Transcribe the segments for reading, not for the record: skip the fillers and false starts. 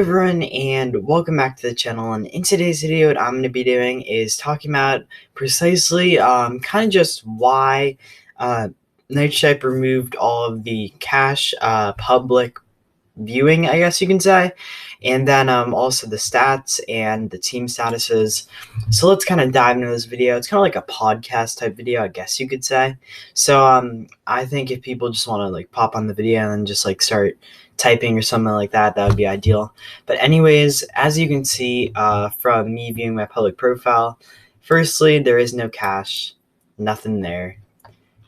Everyone, and welcome back to the channel. And in today's video, what I'm going to be doing is talking about precisely kind of just why Nitro Type removed all of the cache public viewing, I guess you can say, and then also the stats and the team statuses. So let's kind of dive into this video. It's kind of like a podcast type video, I guess you could say. So I think if people just want to like pop on the video and then just like start typing or something like that, that would be ideal. But anyways, as you can see from me viewing my public profile, firstly, there is no cache, nothing there.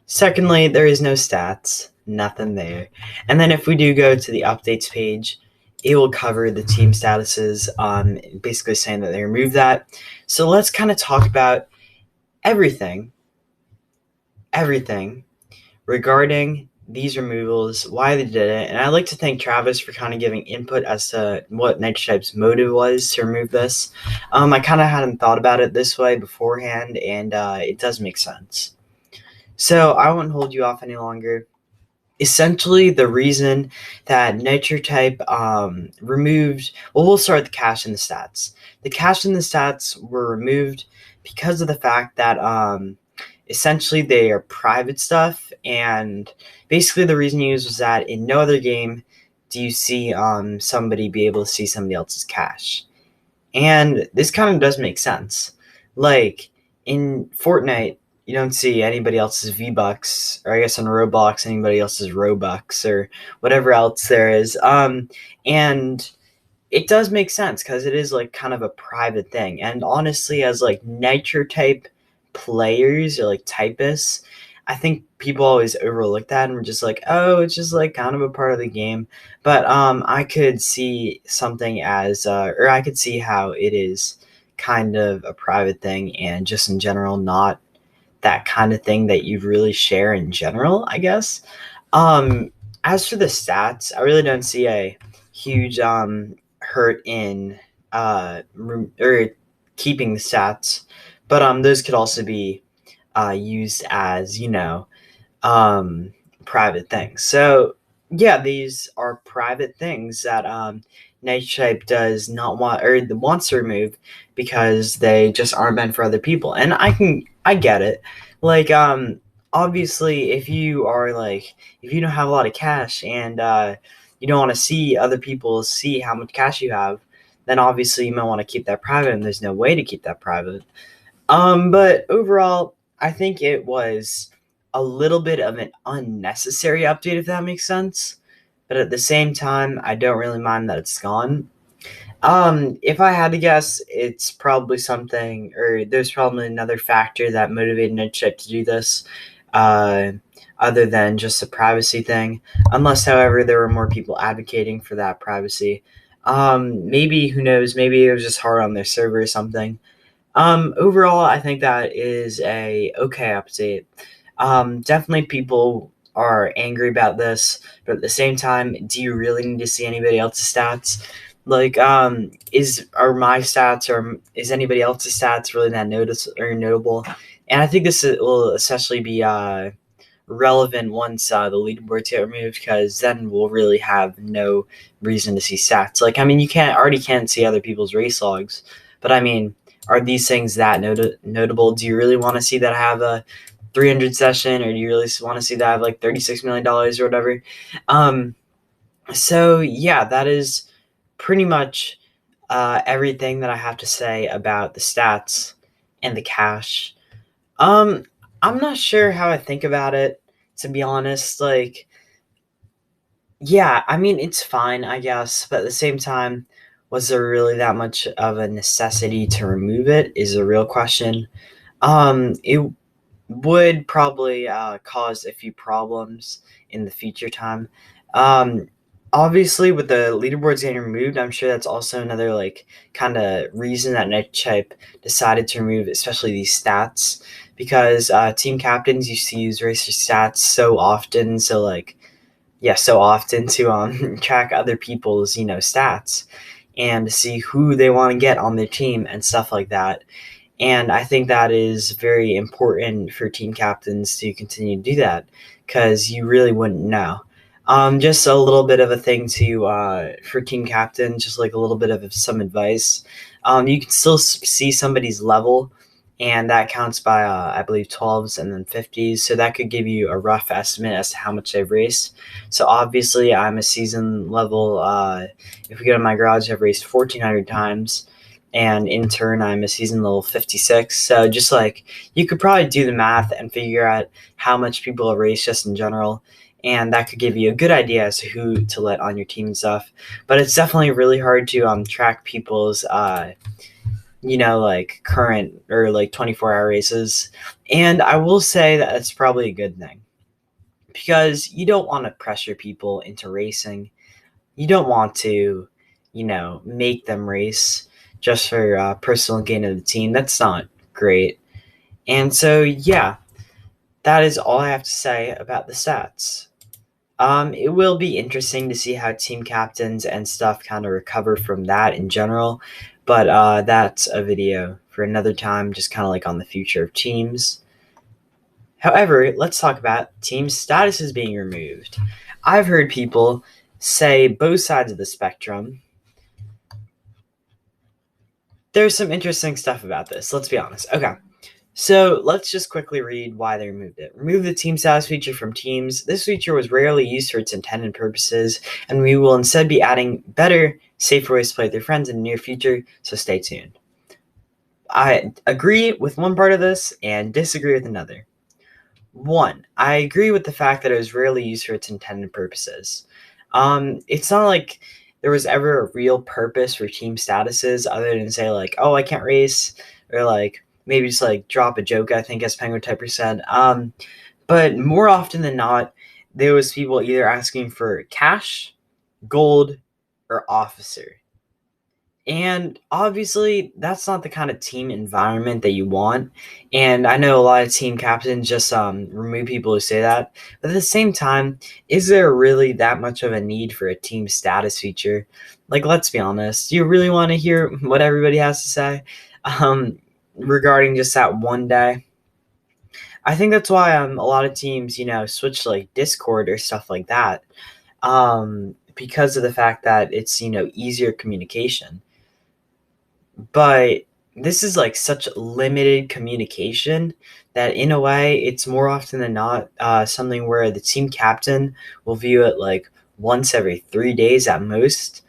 Secondly, there is no stats, nothing there. And then if we do go to the updates page, it will cover the team statuses, basically saying that they removed that. So let's kind of talk about everything regarding these removals, why they did it. And I'd like to thank Travis for kind of giving input as to what Nitro Type's motive was to remove this. I kind of hadn't thought about it this way beforehand, and it does make sense. So I won't hold you off any longer. Essentially, the reason that Nitro Type removed, well, we'll start with the cache and the stats. The cache and the stats were removed because of the fact that essentially they are private stuff, and basically the reason used was that in no other game do you see somebody be able to see somebody else's cache. And this kind of does make sense. Like in Fortnite, you don't see anybody else's V-Bucks, or I guess on Roblox, anybody else's Robux, or whatever else there is. And it does make sense because it is like kind of a private thing. And honestly, as like Nitro Type players or like typists, I think people always overlook that and we're just like, oh, it's just like kind of a part of the game. But I could see something as, or I could see how it is kind of a private thing and just in general not that kind of thing that you really share in general, I guess. As for the stats, I really don't see a huge hurt in or keeping the stats, but those could also be used as, private things. So yeah, these are private things that Nitro Type does not want or wants to remove because they just aren't meant for other people. And I get it. Like obviously if you don't have a lot of cash and you don't want to see other people see how much cash you have, then obviously you might want to keep that private, and there's no way to keep that private. But overall, I think it was a little bit of an unnecessary update, if that makes sense. But at the same time, I don't really mind that it's gone. If I had to guess, it's probably something, or there's probably another factor that motivated Nitro Type to do this, other than just the privacy thing. Unless, however, there were more people advocating for that privacy. Maybe, who knows, maybe it was just hard on their server or something. Overall, I think that is a okay update. Definitely people are angry about this, but at the same time, do you really need to see anybody else's stats? Like, are my stats or is anybody else's stats really that notable? And I think this will especially be relevant once the leaderboards get removed, because then we'll really have no reason to see stats. Like, I mean, you can't see other people's race logs, but I mean, are these things that notable? Do you really want to see that I have a 300 session, or do you really want to see that I have like $36 million or whatever? So yeah, that is pretty much everything that I have to say about the stats and the cache. I'm not sure how I think about it, to be honest. Like, yeah, I mean, it's fine, I guess, but at the same time, was there really that much of a necessity to remove it is a real question. It would probably cause a few problems in the future time. Obviously, with the leaderboards getting removed, I'm sure that's also another like kind of reason that Nitro Type decided to remove, especially these stats, because team captains used to use racer stats so often. So like, yeah, so often to track other people's stats and to see who they want to get on their team and stuff like that. And I think that is very important for team captains to continue to do that, because you really wouldn't know. Just a little bit of a thing to for team captain, just like a little bit of some advice. You can still see somebody's level, and that counts by I believe 12s and then 50s. So that could give you a rough estimate as to how much they've raced. So obviously, I'm a season level. If we go to my garage, I've raced 1,400 times. And in turn, I'm a season level 56. So just like you could probably do the math and figure out how much people have raced just in general, and that could give you a good idea as to who to let on your team and stuff. But it's definitely really hard to track people's like current or like 24-hour races. And I will say that it's probably a good thing, because you don't want to pressure people into racing. You don't want to make them race just for personal gain of the team. That's not great. And so yeah, that is all I have to say about the stats. It will be interesting to see how team captains and stuff kind of recover from that in general, but that's a video for another time, just kind of like on the future of teams. However, let's talk about team statuses being removed. I've heard people say both sides of the spectrum. There's some interesting stuff about this, let's be honest. Okay. So let's just quickly read why they removed it. Remove the team status feature from teams. This feature was rarely used for its intended purposes, and we will instead be adding better, safer ways to play with your friends in the near future, so stay tuned. I agree with one part of this and disagree with another. One, I agree with the fact that it was rarely used for its intended purposes. It's not like there was ever a real purpose for team statuses other than say like, oh, I can't race, or like maybe just like drop a joke, I think, as Penguin Typer said. But more often than not, there was people either asking for cash, gold, or officer. And obviously, that's not the kind of team environment that you want. And I know a lot of team captains just remove people who say that. But at the same time, is there really that much of a need for a team status feature? Like, let's be honest. Do you really want to hear what everybody has to say regarding just that one day? I think that's why a lot of teams, switch to like Discord or stuff like that, because of the fact that it's easier communication. But this is like such limited communication that in a way it's more often than not something where the team captain will view it like once every 3 days at most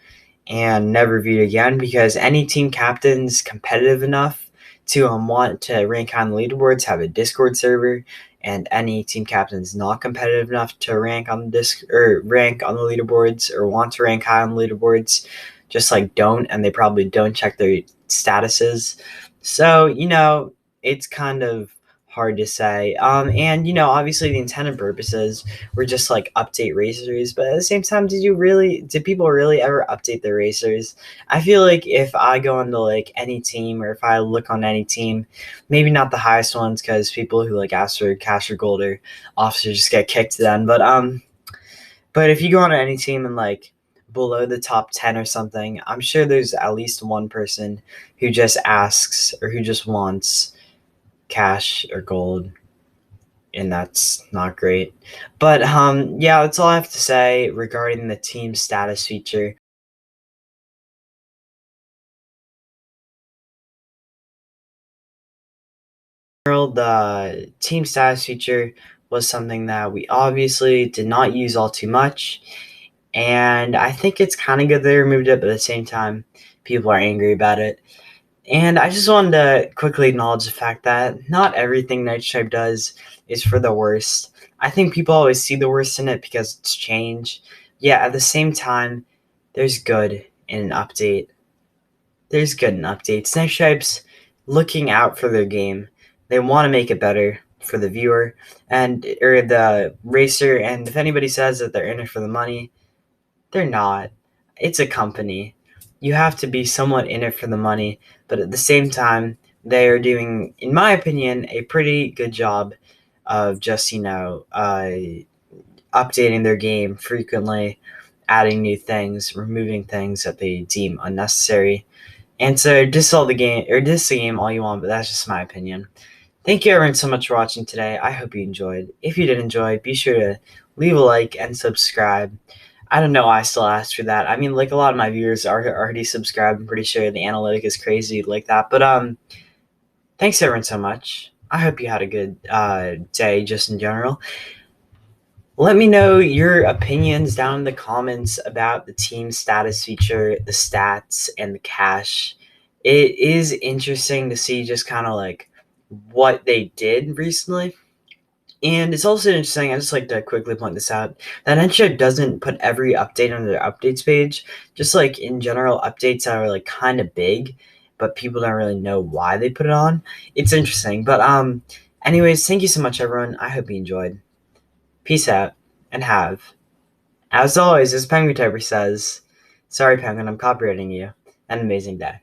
and never view it again, because any team captain's competitive enough to want to rank on the leaderboards have a Discord server, and any team captain's not competitive enough to rank on the rank on the leaderboards or want to rank high on the leaderboards just like don't, and they probably don't check their statuses. So it's kind of hard to say. And obviously the intended purposes were just like update racers, but at the same time, did people really ever update their racers? I feel like if I go into like any team, or if I look on any team, maybe not the highest ones, because people who like ask for cash or gold or officers just get kicked then, but if you go on any team and like below the top 10 or something, I'm sure there's at least one person who just asks or who just wants cash or gold, and that's not great. But yeah, that's all I have to say regarding the team status feature. The team status feature was something that we obviously did not use all too much, and I think it's kind of good they removed it, but at the same time, people are angry about it. And I just wanted to quickly acknowledge the fact that not everything Nitro Type does is for the worst. I think people always see the worst in it because it's change. Yeah, at the same time, there's good in an update. There's good in updates. Nitro Type's looking out for their game. They want to make it better for the viewer or the racer. And if anybody says that they're in it for the money, they're not. It's a company. You have to be somewhat in it for the money, but at the same time, they are doing, in my opinion, a pretty good job of just, updating their game frequently, adding new things, removing things that they deem unnecessary. And so diss the game all you want, but that's just my opinion. Thank you everyone so much for watching today. I hope you enjoyed. If you did enjoy, be sure to leave a like and subscribe. I don't know why I still asked for that. I mean, like a lot of my viewers are already subscribed. I'm pretty sure the analytic is crazy like that. But thanks everyone so much. I hope you had a good day just in general. Let me know your opinions down in the comments about the team status feature, the stats, and the cache. It is interesting to see just kind of like what they did recently. And it's also interesting, I just like to quickly point this out, that Nitro doesn't put every update on their updates page. Just like in general, updates that are like kind of big, but people don't really know why they put it on. It's interesting. But anyways, thank you so much everyone. I hope you enjoyed. Peace out and have, as always, as Penguin Typer says, sorry Penguin, I'm copywriting you, an amazing day.